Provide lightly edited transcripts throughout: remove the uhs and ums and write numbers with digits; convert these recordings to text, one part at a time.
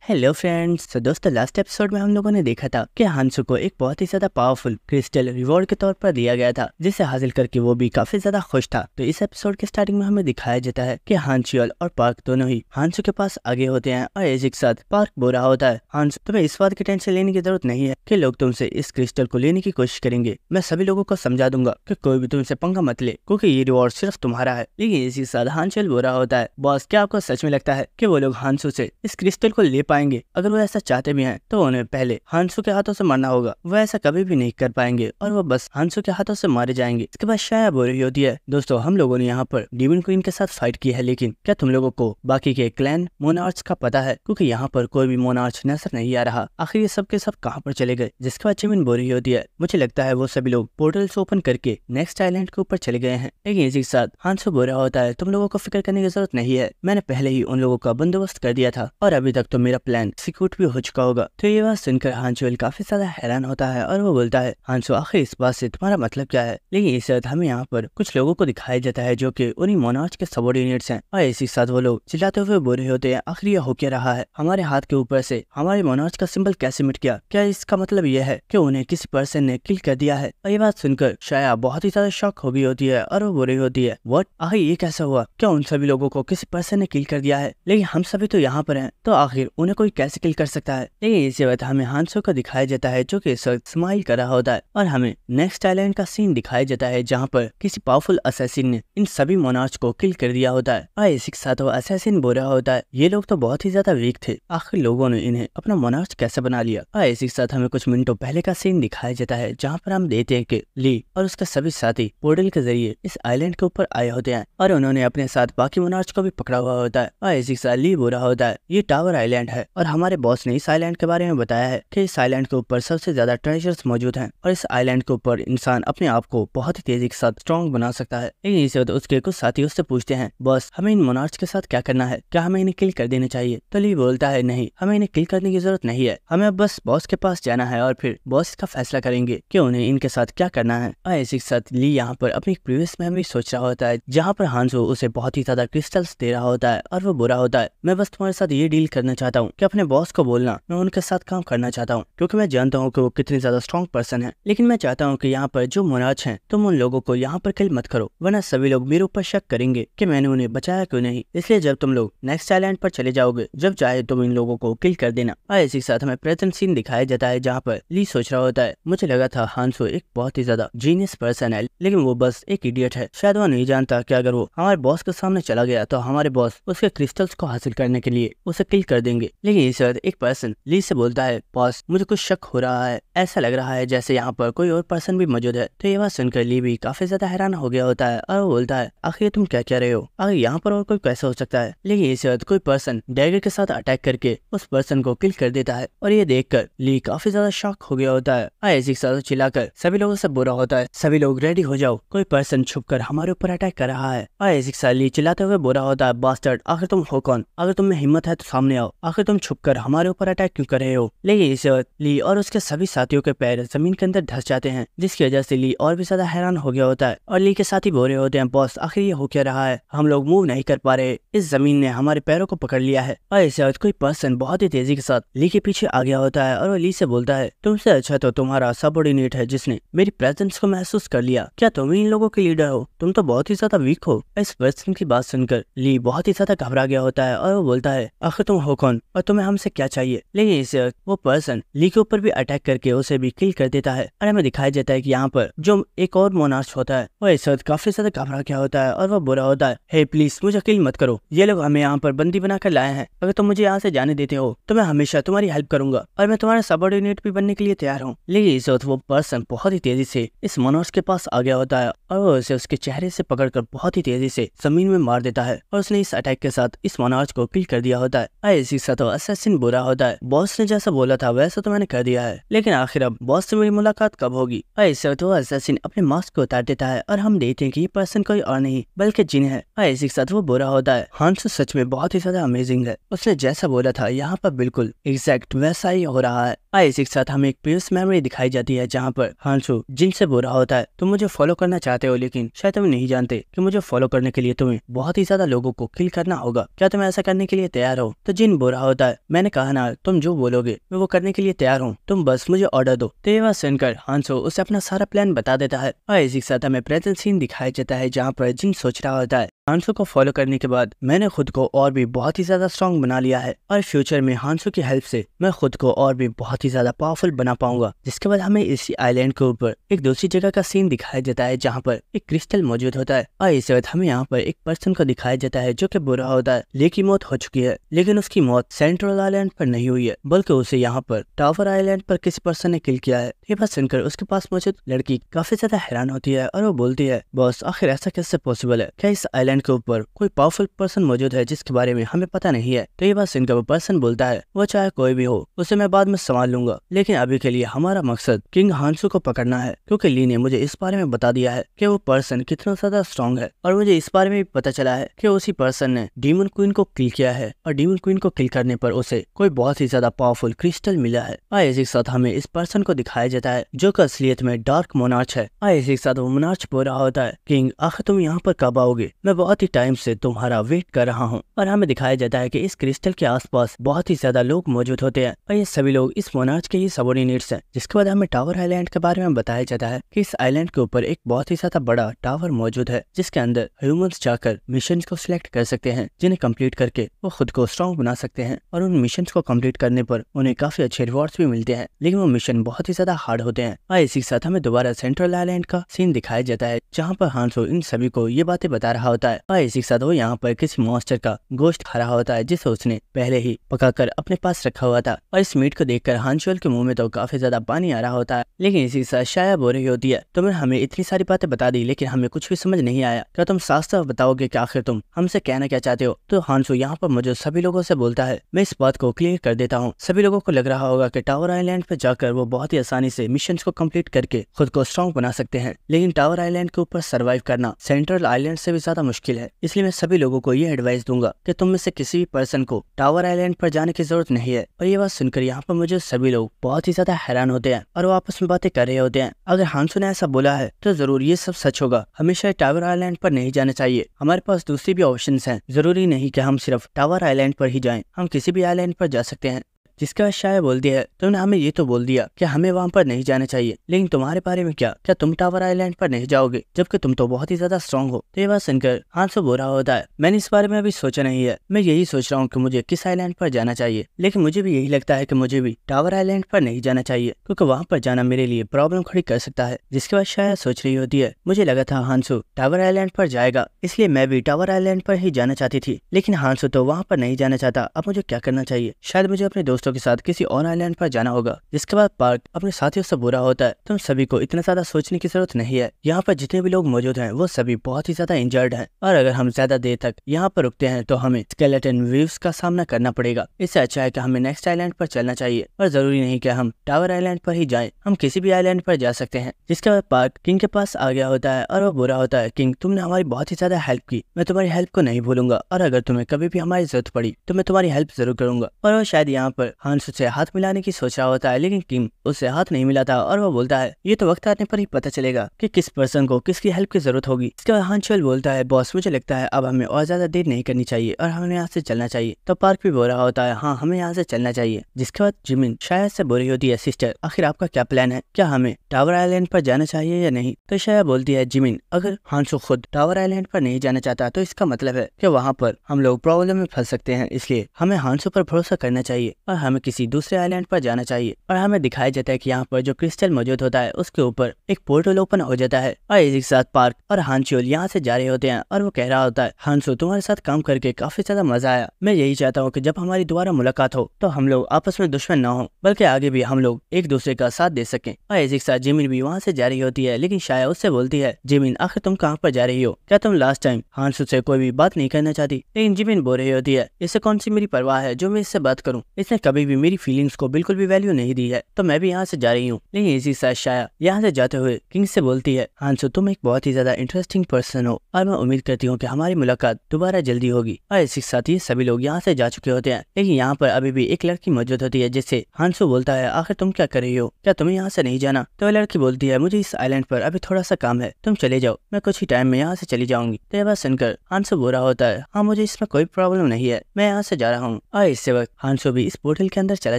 Hello friends. तो दोस्तों last episode में हम लोगों ने देखा था कि हांसू को एक बहुत ही ज्यादा पावरफुल क्रिस्टल रिवॉर्ड के तौर पर दिया गया था, जिसे हासिल करके वो भी काफी ज्यादा खुश था। तो इस एपिसोड के स्टार्टिंग में हमें दिखाया जाता है कि हांसुअल और पार्क दोनों ही हांसू के पास आगे होते हैं और एक साथ पार्क बोल रहा होता है, हांसू तुम्हें इस बात की टेंशन लेने की जरूरत नहीं है कि लोग तुमसे इस क्रिस्टल को लेने की कोशिश करेंगे। मैं सभी लोगों को समझा दूंगा कि कोई भी तुमसे पंगा मत ले, क्योंकि ये रिवॉर्ड सिर्फ तुम्हारा है। लेकिन इसी साथ हांसुअल बोल रहा होता है, बॉस क्या आपको सच में लगता है कि वो लोग हांसू से इस क्रिस्टल को ले पाएंगे? अगर वो ऐसा चाहते भी हैं तो उन्हें पहले हांसू के हाथों से मरना होगा। वो ऐसा कभी भी नहीं कर पाएंगे और वो बस हांसू के हाथों से मारे जाएंगे। इसके बाद शाया बोल रही होती है, दोस्तों हम लोगों ने यहाँ पर डीमन क्वीन के साथ फाइट की है, लेकिन क्या तुम लोगों को बाकी के क्लैन मोनार्च का पता है? क्योंकि यहाँ पर कोई भी मोनार्च नजर नहीं आ रहा। आखिर ये सब के सब कहाँ पर चले गए? जिसके बाद जिमिन बोल रही होती है, मुझे लगता है वो सभी लोग पोर्टल्स ओपन करके नेक्स्ट आइलैंड के ऊपर चले गए हैं। लेकिन इसी के साथ हांसू बोल रहा होता है, तुम लोगों को फिक्र करने की जरूरत नहीं है, मैंने पहले ही उन लोगों का बंदोबस्त कर दिया था और अभी तक तो मेरा प्लान एग्जीक्यूट भी हो चुका होगा। तो ये बात सुनकर हांसुअल काफी ज्यादा हैरान होता है और वो बोलता है, हांसू आखिर इस बात से तुम्हारा मतलब क्या है? लेकिन इस वक्त हमें यहाँ पर कुछ लोगों को दिखाया जाता है जो कि उन्हीं मोनार्च के सबऑर्डिनेट्स हैं और इसी साथ वो लोग चिल्लाते हुए बोल रहे होते हैं, आखिर ये हो क्या रहा है? हमारे हाथ के ऊपर से हमारे मोनार्च का सिंबल कैसे मिट गया? क्या इसका मतलब ये है कि उन्हें किसी पर्सन ने किल कर दिया है? और ये बात सुनकर शाया बहुत ही ज्यादा शॉक हो गई होती है और वो बोल रही होती है, व्हाट? आखिर ये कैसा हुआ? क्या उन सभी लोगों को किसी पर्सन ने किल कर दिया है? लेकिन हम सभी तो यहाँ पर हैं, तो आखिर उन्हें कोई कैसे किल कर सकता है? लेकिन इसी वक्त हमें हांसू को दिखाया जाता है जो कि इस वक्त स्माइल कर रहा होता है और हमें नेक्स्ट आइलैंड का सीन दिखाया जाता है जहाँ पर किसी पावरफुल असैसिन ने इन सभी मोनार्च को किल कर दिया होता है और इसी के साथ वो असैसिन बोल रहा होता है, ये लोग तो बहुत ही ज्यादा वीक थे, आखिर लोगों ने इन्हें अपना मोनार्च कैसे बना लिया? और इसी के साथ हमें कुछ मिनटों पहले का सीन दिखाया जाता है जहाँ पर हम देखते हैं कि ली और उसके सभी साथी पोर्टल के जरिए इस आइलैंड के ऊपर आए होते हैं और उन्होंने अपने साथ बाकी मोनार्च को भी पकड़ा हुआ होता है। और इसी के साथ ली बोल रहा होता है, ये टावर आइलैंड है और हमारे बॉस ने इस आइलैंड के बारे में बताया है कि इस आइलैंड के ऊपर सबसे ज्यादा ट्रेजर्स मौजूद हैं और इस आइलैंड के ऊपर इंसान अपने आप को बहुत ही तेजी के साथ स्ट्रॉन्ग बना सकता है। लेकिन इस वक्त उसके कुछ साथी उससे पूछते हैं, बॉस हमें इन मोनार्च के साथ क्या करना है? क्या हमें इन्हें किल कर देना चाहिए? तो ली बोलता है, नहीं, हमें इन्हें किल करने की जरूरत नहीं है, हमें अब बस बॉस के पास जाना है और फिर बॉस इसका फैसला करेंगे कि उन्हें इनके साथ क्या करना है। और इसी के साथ ली यहाँ पर अपनी प्रीवियस मेमोरी सोच रहा होता है जहाँ पर हांसू उसे बहुत ही ज्यादा क्रिस्टल्स दे रहा होता है और वो बुरा होता है, मैं बस तुम्हारे साथ ये डील करना चाहता हूँ कि अपने बॉस को बोलना मैं उनके साथ काम करना चाहता हूँ, क्योंकि मैं जानता हूँ कि वो कितनी ज्यादा स्ट्रॉन्ग पर्सन है। लेकिन मैं चाहता हूँ कि यहाँ पर जो मोनार्च हैं तुम उन लोगों को यहाँ पर किल मत करो, वरना सभी लोग मेरे ऊपर शक करेंगे कि मैंने उन्हें बचाया क्यों नहीं। इसलिए जब तुम लोग नेक्स्ट आइलैंड पर चले जाओगे, जब चाहे तुम इन लोगों को किल कर देना। और इसी के साथ हमें प्रेजेंट सीन दिखाया जाता है जहाँ पर ली सोच रहा होता है, मुझे लगा था हांसू एक बहुत ही ज्यादा जीनियस पर्सन है, लेकिन वो बस एक इडियट है। शायद वो नहीं जानता कि अगर वो हमारे बॉस के सामने चला गया तो हमारे बॉस उसके क्रिस्टल्स को हासिल करने के लिए उसे किल कर देंगे। लेकिन इस वक्त एक पर्सन ली से बोलता है, बॉस मुझे कुछ शक हो रहा है, ऐसा लग रहा है जैसे यहाँ पर कोई और पर्सन भी मौजूद है। तो ये बात सुनकर ली भी काफी ज्यादा हैरान हो गया होता है और वो बोलता है, आखिर तुम क्या कह रहे हो? आखिर यहाँ पर और कोई कैसे हो सकता है? लेकिन इस वक्त कोई पर्सन डैगर के साथ अटैक करके उस पर्सन को किल कर देता है और ये देखकर ली काफी ज्यादा शॉक हो गया होता है। ऐसी के साथ चिल्लाकर सभी लोगों से बुरा होता है, सभी लोग रेडी हो जाओ, कोई पर्सन छुपकर हमारे ऊपर अटैक कर रहा है। और ऐसी के साथ ली चिल्लाते हुए बुरा होता है, बास्टर्ड आखिर तुम हो कौन? अगर तुम में हिम्मत है तो सामने आओ, आखिर तुम छुपकर हमारे ऊपर अटैक क्यों कर रहे हो? लेकिन इस वक्त ली और उसके सभी साथियों के पैर जमीन के अंदर धंस जाते हैं, जिसकी वजह से ली और भी ज्यादा हैरान हो गया होता है और ली के साथी बोल रहे होते हैं, बॉस आखिर ये हो क्या रहा है? हम लोग मूव नहीं कर पा रहे, इस जमीन ने हमारे पैरों को पकड़ लिया है। और इस वक्त कोई पर्सन बहुत ही तेजी के साथ ली के पीछे आ गया होता है और वो ली से बोलता है, तुमसे अच्छा तो तुम्हारा सबऑर्डिनेट है जिसने मेरी प्रेजेंस को महसूस कर लिया, क्या तुम इन लोगों के लीडर हो? तुम तो बहुत ही ज्यादा वीक हो। इस पर्सन की बात सुनकर ली बहुत ही ज्यादा घबरा गया होता है और वो बोलता है, आखिर तुम हो कौन और तुम्हें हमसे क्या चाहिए? लेकिन इस वक्त वो पर्सन ली के ऊपर भी अटैक करके उसे भी किल कर देता है और हमें दिखाया जाता है कि यहाँ पर जो एक और मोनार्च होता है वो इस वक्त काफी ज्यादा घबरा गया होता है और वो बुरा होता है, हे प्लीज मुझे किल मत करो, ये लोग हमें यहाँ पर बंदी बनाकर लाए हैं, अगर तुम मुझे यहाँ से जाने देते हो तो मैं हमेशा तुम्हारी हेल्प करूंगा और मैं तुम्हारा सबऑर्डिनेट भी बनने के लिए तैयार हूँ। लेकिन इस वक्त वो पर्सन बहुत ही तेजी से इस मोनार्च के पास आ गया होता है और वो उसे उसके चेहरे से पकड़कर बहुत ही तेजी से जमीन में मार देता है और उसने इस अटैक के साथ इस मोनार्च को किल कर दिया होता है। इसी के साथ असैसिन बुरा होता है, बॉस ने जैसा बोला था वैसा तो मैंने कर दिया है, लेकिन आखिर अब बॉस से मेरी मुलाकात कब होगी। और इस वक्त वो असैसिन अपने मास्क को उतार देता है और हम देखते हैं कि ये पर्सन कोई और नहीं बल्कि जिन है। और इसी के साथ वो बुरा होता है। हांसो सच में बहुत ही ज्यादा अमेजिंग है, उसने जैसा बोला था यहाँ पर बिल्कुल एग्जैक्ट वैसा ही हो रहा है। और इसी के साथ हमें एक प्रीवियस मेमोरी दिखाई जाती है जहाँ पर हांसो जिन से बुरा होता है, तुम मुझे फॉलो करना चाहते हो लेकिन शायद तुम नहीं जानते कि मुझे फॉलो करने के लिए तुम्हें बहुत ही ज्यादा लोगों को किल करना होगा। क्या तुम ऐसा करने के लिए तैयार हो? तो जिन बुरा होता है, मैंने कहा ना तुम जो बोलोगे मैं वो करने के लिए तैयार हूँ, तुम बस मुझे ऑर्डर दो। तो ये बात सुनकर हांसो उसे अपना सारा प्लान बता देता है। और इसी के साथ हमें प्रेजेंट सीन दिखाया जाता है जहाँ पर जिन सोच रहा होता है हांसो को फॉलो करने के बाद मैंने खुद को और भी बहुत ही ज्यादा स्ट्रॉन्ग बना लिया है और फ्यूचर में हांसो की हेल्प से मैं खुद को और भी बहुत ही ज्यादा पावरफुल बना पाऊंगा। जिसके बाद हमें इसी आइलैंड के ऊपर एक दूसरी जगह का सीन दिखाया जाता है जहाँ पर एक क्रिस्टल मौजूद होता है। और इस वक्त हमें यहाँ पर एक पर्सन को दिखाया जाता है जो कि बुरा होता है, लेकिन मौत हो चुकी है। लेकिन उसकी मौत सेंट्रल आइलैंड पर नहीं हुई है बल्कि उसे यहाँ पर टावर आइलैंड पर किसी पर्सन ने किल किया है। ये बात सुनकर उसके पास मौजूद लड़की काफी ज्यादा हैरान होती है और वो बोलती है बॉस आखिर ऐसा कैसे पॉसिबल है? क्या इस आइलैंड के ऊपर कोई पावरफुल पर्सन मौजूद है जिसके बारे में हमें पता नहीं है? तो ये बात सुनकर वो पर्सन बोलता है वो चाहे कोई भी हो उसे मैं बाद में संभाल लूंगा, लेकिन अभी के लिए हमारा मकसद किंग हांसो को पकड़ना है, क्योंकि ली ने मुझे इस बारे में बता दिया है कि वो पर्सन कितना ज्यादा स्ट्रॉन्ग है। और मुझे इस बारे में भी पता चला है कि उसी पर्सन ने डीमन क्वीन को किल किया है और डीमन क्वीन को किल करने पर उसे कोई बहुत ही ज्यादा पावरफुल क्रिस्टल मिला है। और इसी के साथ हमें इस पर्सन को दिखाया जाता है जो कि असलियत में डार्क मोनार्च है। और इसी के साथ वो मोनार्च बोल रहा होता है किंग आखिर तुम यहाँ पर कब आओगे? मैं बहुत ही टाइम से तुम्हारा वेट कर रहा हूँ। और हमें दिखाया जाता है कि इस क्रिस्टल के आसपास बहुत ही ज्यादा लोग मौजूद होते हैं और ये सभी लोग इस मोनार्च के ही सबॉर्डिनेट्स हैं। जिसके बाद हमें टावर आइलैंड के बारे में बताया जाता है कि इस आइलैंड के ऊपर एक बहुत ही ज्यादा बड़ा टावर मौजूद है जिसके अंदर ह्यूमंस जाकर मिशन को सिलेक्ट कर सकते हैं जिन्हें कंप्लीट करके वो खुद को स्ट्रॉन्ग बना सकते हैं। और उन मिशन को कंप्लीट करने पर उन्हें काफी अच्छे रिवॉर्ड्स भी मिलते हैं, लेकिन वो मिशन बहुत ही ज्यादा हार्ड होते हैं। और इसी के साथ हमें दोबारा सेंट्रल आइलैंड का सीन दिखाया जाता है जहाँ पर हांसो इन सभी को ये बातें बता रहा होता है। और इसी के साथ वो यहाँ पर किसी मॉन्स्टर का गोश्त खा रहा होता है जिसे उसने पहले ही पकाकर अपने पास रखा हुआ था। और इस मीट को देखकर हांसो के मुंह में तो काफी ज्यादा पानी आ रहा होता है, लेकिन इसी के साथ शाया बोल रही होती है तुमने हमें इतनी सारी बातें बता दी लेकिन हमें कुछ भी समझ नहीं आया, क्या तुम साफ साफ बताओगे कि आखिर तुम हमसे कहना क्या चाहते हो? तो हांसो यहाँ पर मुझे सभी लोगों से बोलता है मैं इस बात को क्लियर कर देता हूँ। सभी लोगों को लग रहा होगा कि टावर आइलैंड पर जाकर वो बहुत ही आसानी से मिशन को कंप्लीट करके खुद को स्ट्रॉन्ग बना सकते हैं, लेकिन टावर आइलैंड के ऊपर सर्वाइव करना सेंट्रल आइलैंड से भी ज्यादा मुश्किल है। इसलिए मैं सभी लोगों को ये एडवाइस दूंगा कि तुम में से किसी भी पर्सन को टावर आइलैंड पर जाने की जरूरत नहीं है। और ये बात सुनकर यहाँ पर मुझे सभी लोग बहुत ही ज्यादा हैरान होते हैं और वो आपस में बातें कर रहे होते हैं। अगर हांसो ने ऐसा बोला है तो जरूर ये सब सच होगा। हमेशा टावर आइलैंड पर नहीं जाना चाहिए, हमारे पास दूसरी भी ऑप्शंस हैं। जरूरी नहीं कि हम सिर्फ टावर आइलैंड पर ही जाएं, हम किसी भी आइलैंड पर जा सकते हैं। जिसका शायद बोलती है तुमने हमें ये तो बोल दिया कि हमें वहाँ पर नहीं जाना चाहिए, लेकिन तुम्हारे बारे में क्या तुम टावर आइलैंड पर नहीं जाओगे जबकि तुम तो बहुत ही ज्यादा स्ट्रॉन्ग हो? तो ये बात सुनकर हांसो बोल रहा होता है मैंने इस बारे में अभी सोचा नहीं है, मैं यही सोच रहा हूँ कि मुझे किस आइलैंड पर जाना चाहिए, लेकिन मुझे भी यही लगता है कि मुझे भी टावर आइलैंड पर नहीं जाना चाहिए क्योंकि वहाँ पर जाना मेरे लिए प्रॉब्लम खड़ी कर सकता है। जिसके बाद शायद सोच रही होती है मुझे लगा था हांसो टावर आइलैंड पर जाएगा, इसलिए मैं भी टावर आइलैंड पर ही जाना चाहती थी, लेकिन हांसो तो वहाँ पर नहीं जाना चाहता। अब मुझे क्या करना चाहिए? शायद मुझे अपने दोस्तों के साथ किसी और आइलैंड पर जाना होगा। जिसके बाद पार्क अपने साथियों से बुरा होता है तुम सभी को इतना ज्यादा सोचने की जरूरत नहीं है, यहाँ पर जितने भी लोग मौजूद हैं वो सभी बहुत ही ज्यादा इंजर्ड हैं और अगर हम ज्यादा देर तक यहाँ पर रुकते हैं तो हमें स्केलेटन वेव्स का सामना करना पड़ेगा। इससे अच्छा है कि हमें नेक्स्ट आइलैंड पर चलना चाहिए और जरूरी नहीं कि हम टावर आइलैंड पर ही जाएं, हम किसी भी आइलैंड पर जा सकते हैं। जिसके बाद पार्क किंग के पास आ गया होता है और वो बुरा होता है किंग तुमने हमारी बहुत ही ज्यादा हेल्प की, मैं तुम्हारी हेल्प को नहीं भूलूंगा और अगर तुम्हें कभी भी हमारी जरूरत पड़ी तो मैं तुम्हारी हेल्प जरूर करूंगा। और वो शायद यहाँ पर हांसो से हाथ मिलाने की सोच रहा होता है, लेकिन किंग उससे हाथ नहीं मिलाता और वो बोलता है ये तो वक्त आने पर ही पता चलेगा कि किस पर्सन को किसकी हेल्प की जरूरत होगी। इसके बाद हांसो बोलता है बॉस मुझे लगता है अब हमें और ज्यादा देर नहीं करनी चाहिए और हमें यहाँ से चलना चाहिए। तो पार्क भी बोल रहा होता है हाँ हमें यहाँ से चलना चाहिए। जिसके बाद जिमिन शायद से बोल रही होती है सिस्टर आखिर आपका क्या प्लान है, क्या हमें टावर आइलैंड पर जाना चाहिए या नहीं? तो शायद बोलती है जिमिन अगर हांसो खुद टावर आइलैंड पर नहीं जाना चाहता तो इसका मतलब है कि वहाँ पर हम लोग प्रॉब्लम में फंस सकते हैं, इसलिए हमें हांसो पर भरोसा करना चाहिए और हमें किसी दूसरे आइलैंड पर जाना चाहिए। और हमें दिखाया जाता है कि यहाँ पर जो क्रिस्टल मौजूद होता है उसके ऊपर एक पोर्टल ओपन हो जाता है और इसी के साथ पार्क और हांसो यहाँ से जा रहे होते हैं और वो कह रहा होता है हांसो तुम्हारे साथ काम करके काफी ज्यादा मजा आया, मैं यही चाहता हूँ कि जब हमारी दोबारा मुलाकात हो तो हम लोग आपस में दुश्मन न हो बल्कि आगे भी हम लोग एक दूसरे का साथ दे सकें। और इसी के साथ जिमिन भी वहाँ से जा रही होती है, लेकिन शाया उससे बोलती है जिमिन आखिर तुम कहाँ पर जा रही हो, क्या तुम लास्ट टाइम हांसो से कोई भी बात नहीं करना चाहती? लेकिन जिमिन बोल रही होती है इससे कौन सी मेरी परवाह है जो मैं इससे बात करूँ, इसने कभी भी मेरी फीलिंग्स को बिल्कुल भी वैल्यू नहीं दी है, तो मैं भी यहाँ से जा रही हूँ। लेकिन इसी साथ शाया यहाँ से जाते हुए किंग से बोलती है, हांसो तुम एक बहुत ही ज्यादा इंटरेस्टिंग पर्सन हो और मैं उम्मीद करती हूँ कि हमारी मुलाकात दोबारा जल्दी होगी। और इसी के साथ ही सभी लोग यहाँ से जा चुके होते हैं, लेकिन यहाँ पर अभी भी एक लड़की मौजूद होती है जिससे हांसो बोलता है, आखिर तुम क्या कर रही हो, क्या तुम्हें यहाँ से नहीं जाना? तो वह लड़की बोलती है, मुझे इस आइलैंड पर अभी थोड़ा सा काम है, तुम चले जाओ, मैं कुछ ही टाइम में यहाँ से चली जाऊंगी। तो यह बात सुनकर हांसो बुरा होता है, हाँ मुझे इसमें कोई प्रॉब्लम नहीं है, मैं यहाँ से जा रहा हूँ। और इससे वक्त हांसो भी इस पोर्टल के अंदर चला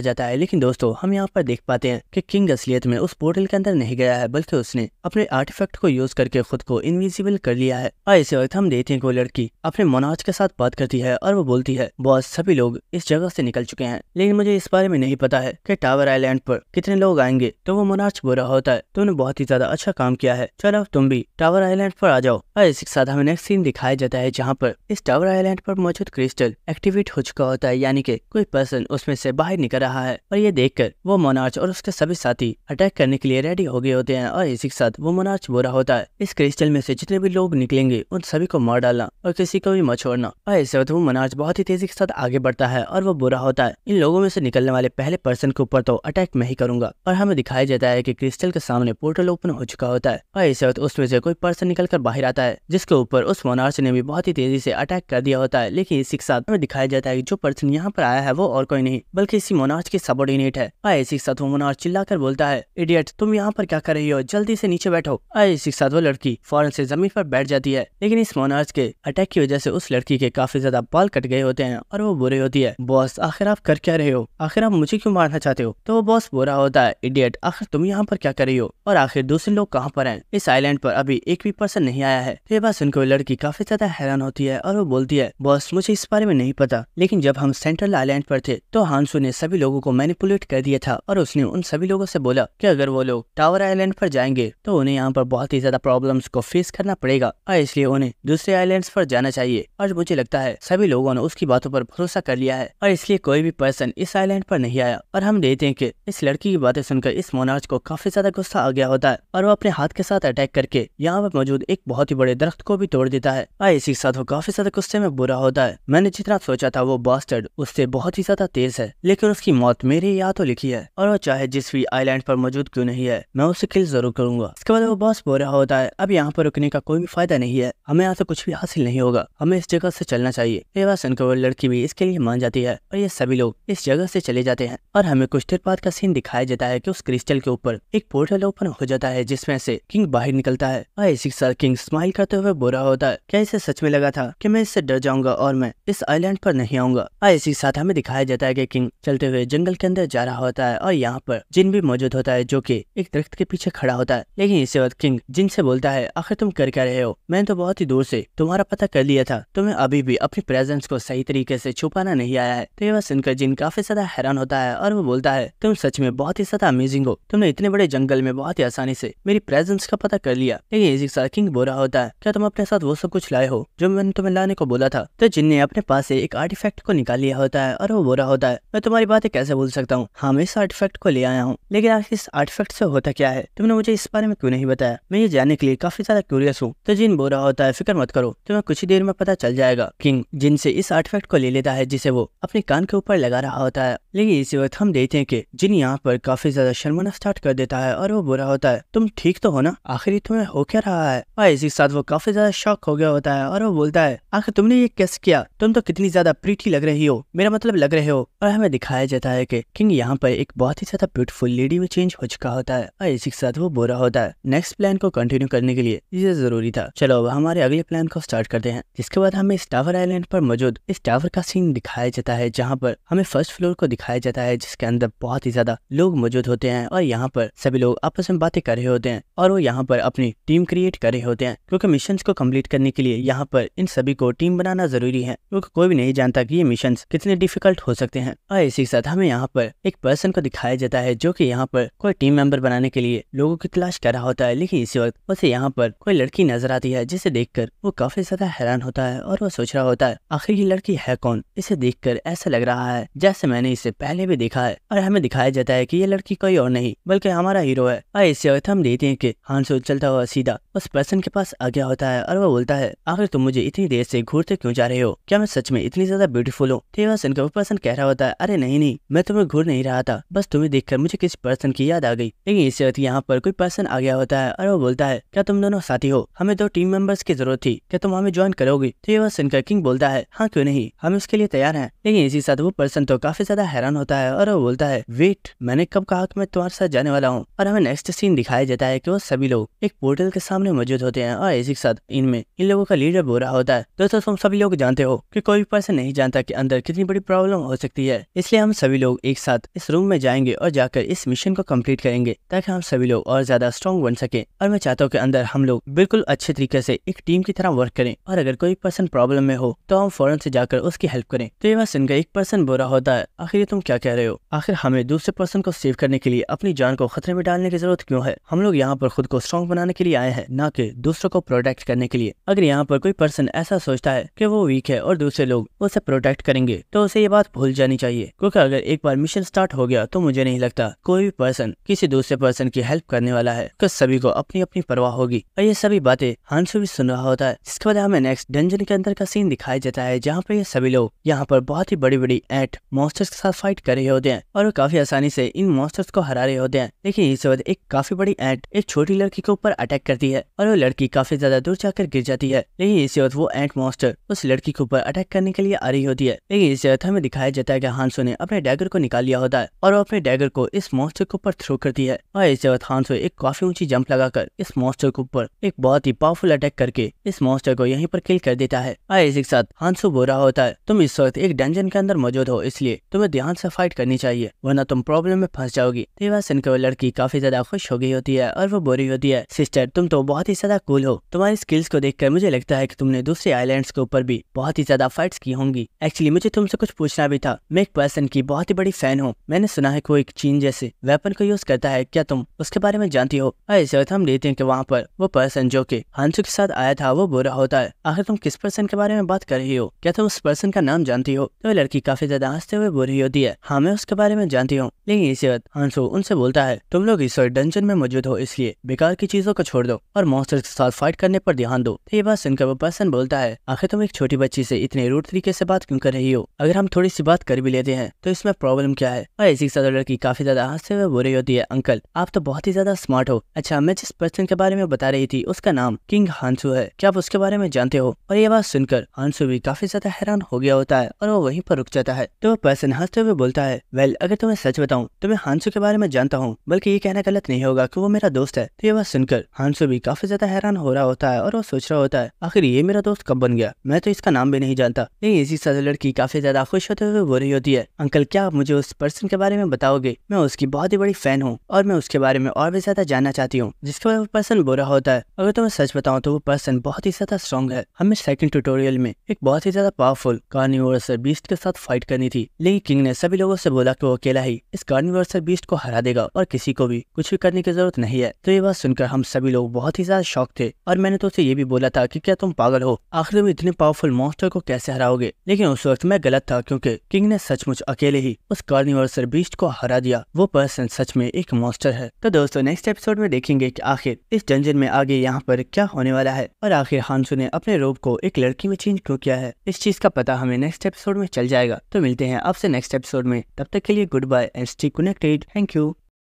जाता है। लेकिन दोस्तों हम यहाँ पर देख पाते हैं कि किंग असलियत में उस पोर्टल के अंदर नहीं गया है, बल्कि उसने अपने आर्टिफैक्ट को यूज करके खुद को इनविजिबल कर लिया है। और इसी वक्त हम देखते हैं कि वो लड़की अपने मोनार्च के साथ बात करती है और वो बोलती है, बॉस सभी लोग इस जगह से निकल चुके हैं, लेकिन मुझे इस बारे में नहीं पता है कि टावर आइलैंड पर कितने लोग आएंगे। तो वो मोनार्च बुरा होता है, तुमने बहुत ही ज्यादा अच्छा काम किया है, चलो तुम भी टावर आइलैंड पर आ जाओ। और इसी के साथ हमें नेक्स्ट सीन दिखाया जाता है जहाँ पर इस टावर आइलैंड पर मौजूद क्रिस्टल एक्टिवेट हो चुका होता है, यानी कि कोई पर्सन उसमें से बाहर निकल रहा है। और ये देखकर वो मोनार्च और उसके सभी साथी अटैक करने के लिए रेडी हो गए होते हैं। और इसी के साथ वो मोनार्च बुरा होता है, इस क्रिस्टल में से जितने भी लोग निकलेंगे उन सभी को मार डालना और किसी को भी मत छोड़ना। और इस वक्त वो मोनार्च बहुत ही तेजी के साथ आगे बढ़ता है और वो बुरा होता है, इन लोगों में से निकलने वाले पहले पर्सन के ऊपर तो अटैक मैं ही करूंगा। और हमें दिखाया जाता है कि क्रिस्टल के सामने पोर्टल ओपन हो चुका होता है और इस वक्त उसमें से कोई पर्सन निकल कर बाहर आता है, जिसके ऊपर उस मोनार्च ने भी बहुत ही तेजी से अटैक कर दिया होता है। लेकिन इसी के साथ हमें दिखाया जाता है कि जो पर्सन यहाँ पर आया है वो और कोई नहीं बल्कि इसी मोनार्च की सबऑर्डिनेट है। और इसी के साथ वो मोनार्च चिल्लाकर बोलता है, इडियट तुम यहाँ पर क्या कर रही हो, जल्दी से नीचे बैठो। और इसी के साथ वो लड़की फौरन से जमीन पर बैठ जाती है, लेकिन इस मोनार्च के अटैक की वजह से उस लड़की के काफी ज्यादा बाल कट गए होते हैं और वो बुरे होती है, बॉस आखिर आप कर क्या रहे हो, आखिर आप मुझे क्यों मारना चाहते हो? तो वो बॉस बुरा होता है, इडियट आखिर तुम यहाँ पर क्या कर रही हो और आखिर दूसरे लोग कहाँ पर हैं? इस आइलैंड पर अभी एक भी पर्सन नहीं आया है। तो ये बात सुनकर वो लड़की काफी ज्यादा हैरान होती है और वो बोलती है, बॉस मुझे इस बारे में नहीं पता, लेकिन जब हम सेंट्रल आइलैंड पर थे तो हांसो ने सभी लोगों को मैनिपुलेट कर दिया था और उसने उन सभी लोगों से बोला कि अगर वो लोग टावर आइलैंड पर जाएंगे तो उन्हें यहाँ पर बहुत ही ज्यादा प्रॉब्लम्स को फेस करना पड़ेगा और इसलिए उन्हें दूसरे आइलैंड्स पर जाना चाहिए। और मुझे लगता है सभी लोगों ने उसकी बातों पर भरोसा कर लिया है और इसलिए कोई भी पर्सन इस आइलैंड पर नहीं आया। और हम देखते हैं कि इस लड़की की बातें सुनकर इस मोनार्च को काफी ज्यादा गुस्सा आ गया होता है और वो अपने हाथ के साथ अटैक करके यहाँ पर मौजूद एक बहुत ही बड़े दरख्त को भी तोड़ देता है। और इसी के साथ वो काफी ज्यादा गुस्से में बुरा होता है, मैंने जितना सोचा था वो बास्टर्ड उससे बहुत ही ज्यादा तेज है, लेकिन उसकी मौत मेरे यहाँ तो लिखी है और वो चाहे जिस भी आइलैंड पर मौजूद क्यों नहीं है मैं उसे किल जरूर करूंगा। इसके बाद वो बॉस बुरा होता है, अब यहाँ पर रुकने का कोई भी फायदा नहीं है, हमें यहाँ से कुछ भी हासिल नहीं होगा, हमें इस जगह से चलना चाहिए। ये बात सुनकर वो लड़की भी इसके लिए मान जाती है और ये सभी लोग इस जगह से चले जाते हैं। और हमें कुछ देर बाद का सीन दिखाया जाता है कि उस क्रिस्टल के ऊपर एक पोर्टल ओपन हो जाता है जिसमें से किंग बाहर निकलता है और इसी के साथ किंग स्माइल करते हुए बुरा होता है, क्या इसे सच में लगा था कि मैं इससे डर जाऊंगा और मैं इस आइलैंड पर नहीं आऊंगा। और इसी के साथ हमें दिखाया जाता है कि किंग चलते हुए जंगल के अंदर जा रहा होता है और यहाँ पर जिन भी मौजूद होता है जो कि एक दरख्त के पीछे खड़ा होता है। लेकिन इसी वक्त किंग जिन से बोलता है, आखिर तुम कर क्या रहे हो, मैंने तो बहुत ही दूर से तुम्हारा पता कर लिया था, तुम्हें अभी भी अपनी प्रेजेंस को सही तरीके से छुपाना नहीं आया है। तो ये बात सुनकर जिन काफी ज्यादा हैरान होता है और वो बोलता है, तुम सच में बहुत ही ज्यादा अमेजिंग हो, तुमने इतने बड़े जंगल में बहुत ही आसानी से मेरी प्रेजेंस का पता कर लिया। लेकिन इसी के साथ किंग बुरा होता है, क्या तुम अपने साथ वो सब कुछ लाए हो जो मैंने तुम्हें लाने को बोला था? तो जिन ने अपने पास से एक आर्टिफैक्ट को निकाल लिया होता है और वो बुरा होता है, मैं तुम्हारी बातें कैसे भूल सकता हूँ, हाँ मैं इस आर्टिफैक्ट को ले आया हूँ, लेकिन आखिर इस आर्टिफैक्ट से होता क्या है, तुमने मुझे इस बारे में क्यों नहीं बताया, मैं ये जानने के लिए काफी ज्यादा क्यूरियस हूँ। तो जिन बुरा होता है, फिक्र मत करो, तुम्हें कुछ ही देर में पता चल जाएगा। किंग जिन से इस आर्टिफैक्ट को ले लेता है जिसे वो अपने कान के ऊपर लगा रहा होता है। लेकिन इसी वक्त हम देखते हैं कि जिन यहाँ पर काफी ज्यादा शर्माना स्टार्ट कर देता है और वो बुरा होता है, तुम ठीक तो हो ना, आखिर तुम्हें हो क्या रहा है? और इसी के साथ वो काफी ज्यादा शॉक हो गया होता है और वो बोलता है, आखिर तुमने ये कैसे किया, तुम तो कितनी ज्यादा प्रीटी लग रही हो, मेरा मतलब लग रहे हो। और हमें दिखाया जाता है कि किंग यहाँ पर एक बहुत ही ज्यादा ब्यूटीफुल लेडी में चेंज हो चुका होता है और इसी के साथ वो बुरा होता है। नेक्स्ट प्लान को कंटिन्यू करने के लिए ये जरूरी था। चलो अब हमारे अगले प्लान को स्टार्ट करते हैं, जिसके बाद हमें इस टावर आइलैंड पर मौजूद इस टावर का सीन दिखाया जाता है जहाँ पर हमें फर्स्ट फ्लोर को दिखाया जाता है जिसके अंदर बहुत ही ज्यादा लोग मौजूद होते हैं और यहाँ पर सभी लोग आपस में बातें कर रहे होते हैं और वो यहाँ पर अपनी टीम क्रिएट कर रहे होते हैं, क्योंकि मिशन को कम्प्लीट करने के लिए यहाँ पर इन सभी को टीम बनाना जरूरी है, क्योंकि कोई भी नहीं जानता कि ये मिशन कितने डिफिकल्ट हो सकते हैं। और इसी के साथ हमें यहाँ पर एक पर्सन को दिखाया जाता है जो कि यहाँ पर कोई टीम मेंबर बनाने के लिए लोगों की तलाश कर रहा होता है। लेकिन इसी वक्त उसे यहाँ पर कोई लड़की नजर आती है जिसे देखकर वो काफी ज्यादा हैरान होता है और वो सोच रहा होता है, आखिर ये लड़की है कौन, इसे देखकर ऐसा लग रहा है जैसे मैंने इसे पहले भी देखा है। और हमें दिखाया जाता है कि ये लड़की कोई और नहीं बल्कि हमारा हीरो है। और इसी वक्त हम देखते हैं कि हांसो चलता हुआ सीधा उस पर्सन के पास आ गया होता है और वो बोलता है, आखिर तुम मुझे इतनी देर से घूरते क्यों जा रहे हो, क्या मैं सच में इतनी ज्यादा ब्यूटीफुल हूँ? तो वो पर्सन कह रहा होता है, अरे नहीं नहीं, मैं तुम्हें घूर नहीं रहा था, बस तुम्हें देखकर मुझे किसी पर्सन की याद आ गई। लेकिन इस वक्त यहाँ पर कोई पर्सन आ गया होता है और वो बोलता है, क्या तुम दोनों साथी हो? हमें 2 टीम मेंबर्स की जरूरत थी, क्या तुम हमें ज्वाइन करोगी? तो ये बात सुनकर किंग बोलता है, हाँ क्यों नहीं, हम इसके लिए तैयार हैं। लेकिन इसी साथ वो पर्सन तो काफी ज्यादा हैरान होता है और वो बोलता है, वेट, मैंने कब कहा कि मैं तुम्हारे साथ जाने वाला हूँ? और हमें नेक्स्ट सीन दिखाया जाता है कि वो सभी लोग एक पोर्टल के सामने मौजूद होते हैं और इसी के साथ इन लोगों का लीडर बोल रहा होता है, दोस्तों तुम सभी लोग जानते हो कि कोई भी पर्सन नहीं जानता कि अंदर कितनी बड़ी प्रॉब्लम हो सकती है, इसलिए हम सभी लोग एक साथ इस रूम में जाएंगे और जाकर इस मिशन को कंप्लीट करेंगे ताकि हम सभी लोग और ज्यादा स्ट्रॉन्ग बन सके। और मैं चाहता हूँ कि अंदर हम लोग बिल्कुल अच्छे तरीके से एक टीम की तरह वर्क करें और अगर कोई पर्सन प्रॉब्लम में हो तो हम फौरन से जाकर उसकी हेल्प करें। तो ये बात सुनकर एक पर्सन बोल रहा होता है, आखिर तुम क्या कह रहे हो? आखिर हमें दूसरे पर्सन को सेव करने के लिए अपनी जान को खतरे में डालने की जरूरत क्यों है? हम लोग यहाँ पर खुद को स्ट्रॉन्ग बनाने के लिए आए हैं, ना कि दूसरों को प्रोटेक्ट करने के लिए। अगर यहाँ पर कोई पर्सन ऐसा सोचता है कि वो वीक है और दूसरे लोग उसे प्रोटेक्ट करेंगे तो उसे ये बात भूल जानी चाहिए, क्योंकि अगर एक बार मिशन स्टार्ट हो गया तो मुझे नहीं लगता कोई भी पर्सन किसी दूसरे पर्सन की हेल्प करने वाला है, क्योंकि सभी को अपनी अपनी परवाह होगी। और ये सभी बातें हांसू भी सुन रहा होता है। जिसके बाद हमें नेक्स्ट डंजन के अंदर का सीन दिखाया जाता है जहाँ पर ये सभी लोग यहाँ पर बहुत ही बड़ी बड़ी एंट मॉन्स्टर्स के साथ फाइट कर रहे होते हैं और वो काफी आसानी से इन मॉन्स्टर्स को हरा रहे होते हैं। लेकिन इस वक्त एक काफी बड़ी एंट एक छोटी लड़की के ऊपर अटैक करती है और वो लड़की काफी ज्यादा दूर जाकर गिर जाती है। लेकिन इसी वक्त वो एंट मॉन्स्टर उस लड़की के ऊपर अटैक करने के लिए आ रही होती है। लेकिन इसी वक्त हमें दिखाया जाता है कि हांसो ने अपने डैगर को निकाल लिया होता है और वो अपने डैगर को इस मॉन्स्टर के ऊपर थ्रो करती है और इसी वक्त हांसो एक काफी ऊंची जंप लगाकर इस मॉन्स्टर के ऊपर एक बहुत ही पावरफुल अटैक करके इस मॉन्स्टर को यहीं पर किल कर देता है। और इसी के साथ हांसो बोल रहा होता है, तुम इस वक्त एक डंजन के अंदर मौजूद हो, इसलिए तुम्हें ध्यान से फाइट करनी चाहिए वरना तुम प्रॉब्लम में फंस जाओगी। तो ये बात सुनकर वो लड़की काफी ज्यादा खुश हो गई होती है और वो बोल रही होती है, सिस्टर तुम तो बहुत ही ज्यादा कूल हो, तुम्हारी स्किल्स को देखकर मुझे लगता है कि तुमने दूसरे आइलैंड्स के ऊपर भी बहुत ही ज्यादा फाइट्स की होंगी। एक्चुअली मुझे तुमसे कुछ पूछना भी था, मैं एक पर्सन की बहुत ही बड़ी फैन हूँ, मैंने सुना है कोई एक चीन जैसे वेपन को यूज करता है, क्या तुम उसके बारे में जानती हो? और इस वक्त हम देखते हैं कि वहाँ पर वो पर्सन जो कि हांसू के साथ आया था वो बोल रहा होता है, आखिर तुम किस पर्सन के बारे में बात कर रही हो? क्या तुम उस पर्सन का नाम जानती हो? तो लड़की काफी ज्यादा हंसते हुए बोल रही होती है, हाँ मैं उसके बारे में जानती हूँ। लेकिन इसी वक्त हांसू उनसे बोलता है, तुम लोग इस डंजन में मौजूद हो, इसलिए बेकार की चीजों को छोड़ दो और मॉन्स्टर्स के साथ फाइट करने पर ध्यान दो। तो ये बात सुनकर वो पर्सन बोलता है, आखिर तुम एक छोटी बच्ची से इतने रूड तरीके से बात क्यों कर रही हो? अगर हम थोड़ी सी बात कर भी लेते हैं तो इसमें प्रॉब्लम क्या है? और इसी के साथ लड़की काफी ज्यादा हंसते हुए बोल रही होती है, अंकल आप तो बहुत ही ज्यादा स्मार्ट हो। अच्छा, मैं जिस पर्सन के बारे में बता रही थी उसका नाम किंग हांसू है, क्या आप उसके बारे में जानते हो? और ये बात सुनकर हांसू भी काफी ज्यादा हैरान हो गया होता है और वो वहीं पर रुक जाता है। तो वो पर्सन हंसते हुए बोलता है, वेल अगर तुम्हें सच बताऊं तो मैं हांसू के बारे में जानता हूँ, बल्कि ये कहना गलत नहीं होगा कि वो मेरा दोस्त है। तो ये बात सुनकर हांसू भी काफी ज्यादा हैरान हो रहा होता है और वो सोच रहा होता है, आखिर ये मेरा दोस्त कब बन गया, मैं तो इसका नाम भी नहीं जानता। लेकिन इसी साथ लड़की काफी ज्यादा खुश होते हुए बोल रही होती है, अंकल क्या आप मुझे उस पर्सन के बारे में बताओगे? मैं उसकी बहुत ही बड़ी फैन हूँ और मैं उसके बारे में और भी ज्यादा जानना चाहती हूँ। जिसके बाद वो पर्सन बोल रहा होता है, अगर तुम्हें सच बताऊं तो वो पर्सन बहुत ही ज्यादा स्ट्रॉन्ग है, हमें सेकंड ट्यूटोरियल में एक बहुत ही ज्यादा पावरफुल कार्निवोरस बीस्ट के साथ फाइट करनी थी, लेकिन किंग ने सभी लोगों से बोला कि वो अकेला ही इस कार्निवोरस बीस्ट को हरा देगा और किसी को भी कुछ भी करने की जरूरत नहीं है। तो ये बात सुनकर हम सभी लोग बहुत ही ज्यादा शॉक थे और मैंने तो उसे ये भी बोला था कि क्या तुम पागल हो, आखिर तुम इतने पावरफुल मॉन्स्टर को कैसे हराओगे? लेकिन उस वक्त मैं गलत था क्योंकि किंग ने सचमुच अकेले ही उस कार्निवोरस बीस्ट को हरा दिया, वो पर्सन सच में एक मॉन्स्टर है। तो दोस्तों नेक्स्ट एपिसोड में देखेंगे कि आखिर इस डंजन में आगे यहाँ पर क्या होने वाला है और आखिर हांसू ने अपने रोब को एक लड़की में चेंज क्यों किया है। इस चीज का पता हमें नेक्स्ट एपिसोड में चल जाएगा। तो मिलते हैं आपसे नेक्स्ट एपिसोड में, तब तक के लिए goodbye and stay connected. Thank you.